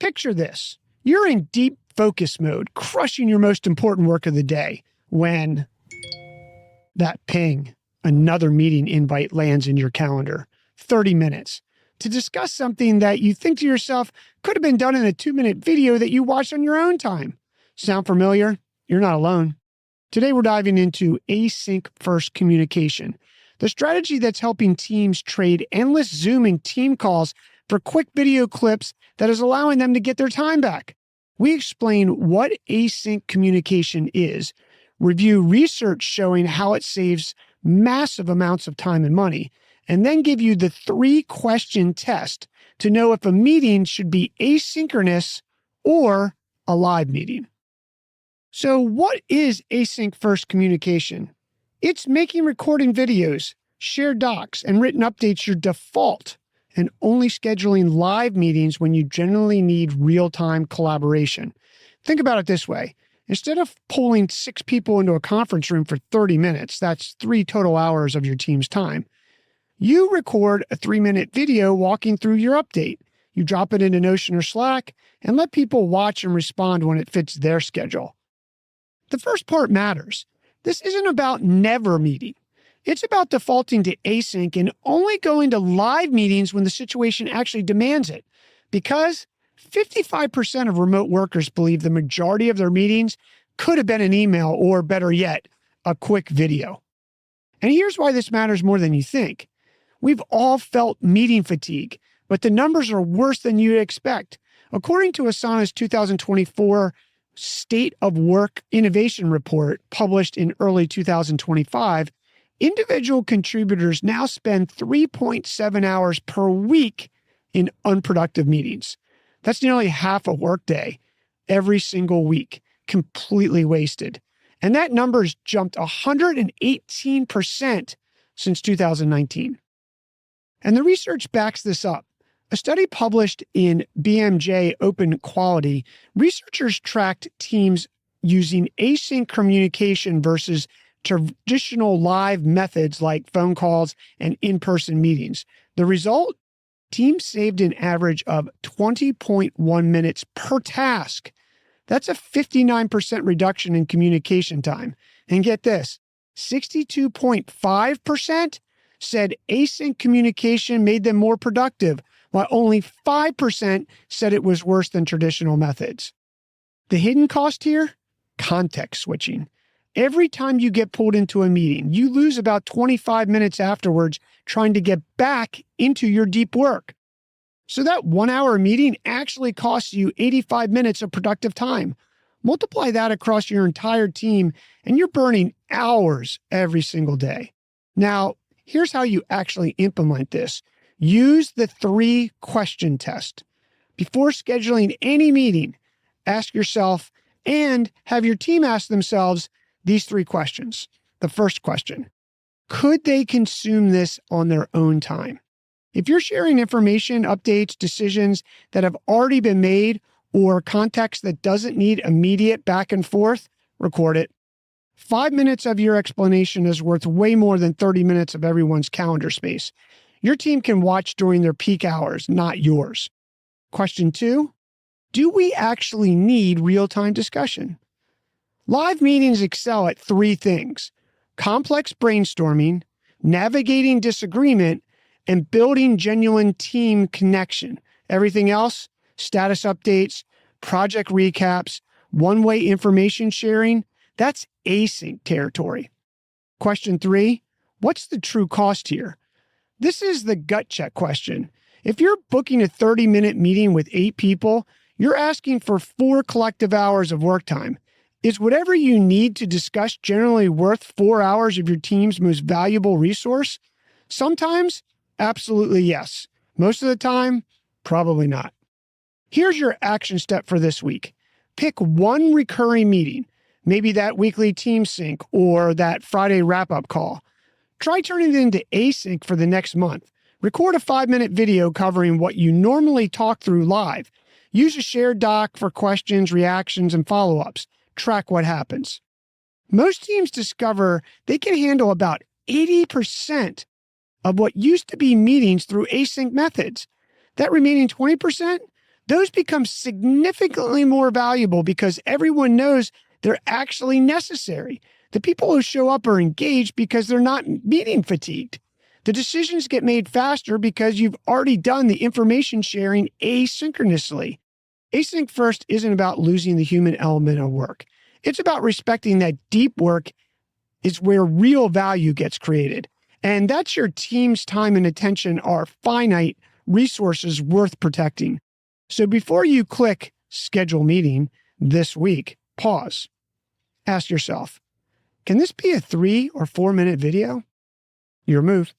Picture this. You're in deep focus mode, crushing your most important work of the day, when that ping, another meeting invite lands in your calendar. 30 minutes to discuss something that you think to yourself could have been done in a 2-minute video that you watched on your own time. Sound familiar? You're not alone. Today, we're diving into async-first communication, the strategy that's helping teams trade endless Zoom and team calls for quick video clips that is allowing them to get their time back. We explain what async communication is, review research showing how it saves massive amounts of time and money, and then give you the 3-question test to know if a meeting should be asynchronous or a live meeting. So what is async-first communication? It's making recording videos, shared docs, and written updates your default, and only scheduling live meetings when you generally need real-time collaboration. Think about it this way. Instead of pulling 6 people into a conference room for 30 minutes, that's 3 total hours of your team's time, you record a 3-minute video walking through your update. You drop it into Notion or Slack and let people watch and respond when it fits their schedule. The first part matters. This isn't about never meeting. It's about defaulting to async and only going to live meetings when the situation actually demands it. Because 55% of remote workers believe the majority of their meetings could have been an email or, better yet, a quick video. And here's why this matters more than you think. We've all felt meeting fatigue, but the numbers are worse than you'd expect. According to Asana's 2024 State of Work Innovation Report, published in early 2025, individual contributors now spend 3.7 hours per week in unproductive meetings. That's nearly half a workday every single week, completely wasted. And that number has jumped 118% since 2019. And the research backs this up. A study published in BMJ Open Quality, researchers tracked teams using async communication versus traditional live methods like phone calls and in-person meetings. The result? Teams saved an average of 20.1 minutes per task. That's a 59% reduction in communication time. And get this, 62.5% said async communication made them more productive, while only 5% said it was worse than traditional methods. The hidden cost here? Context switching. Every time you get pulled into a meeting, you lose about 25 minutes afterwards trying to get back into your deep work. So that 1-hour meeting actually costs you 85 minutes of productive time. Multiply that across your entire team, and you're burning hours every single day. Now, here's how you actually implement this. Use the 3-question test. Before scheduling any meeting, ask yourself and have your team ask themselves these 3 questions. The first question, could they consume this on their own time? If you're sharing information, updates, decisions that have already been made, or context that doesn't need immediate back and forth, record it. 5 minutes of your explanation is worth way more than 30 minutes of everyone's calendar space. Your team can watch during their peak hours, not yours. Question 2, do we actually need real-time discussion? Live meetings excel at 3 things: complex brainstorming, navigating disagreement, and building genuine team connection. Everything else, status updates, project recaps, one-way information sharing, that's async territory. Question 3, what's the true cost here? This is the gut check question. If you're booking a 30-minute meeting with 8 people, you're asking for 4 collective hours of work time. Is whatever you need to discuss generally worth 4 hours of your team's most valuable resource? Sometimes, absolutely yes. Most of the time, probably not. Here's your action step for this week. Pick one recurring meeting, maybe that weekly team sync or that Friday wrap-up call. Try turning it into async for the next month. Record a 5-minute video covering what you normally talk through live. Use a shared doc for questions, reactions, and follow-ups. Track what happens. Most teams discover they can handle about 80% of what used to be meetings through async methods. That remaining 20%, those become significantly more valuable because everyone knows they're actually necessary. The people who show up are engaged because they're not meeting fatigued. The decisions get made faster because you've already done the information sharing asynchronously. Async-First isn't about losing the human element of work. It's about respecting that deep work is where real value gets created. And that's your team's time and attention are finite resources worth protecting. So before you click schedule meeting this week, pause. Ask yourself, can this be a 3 or 4 minute video? Your move.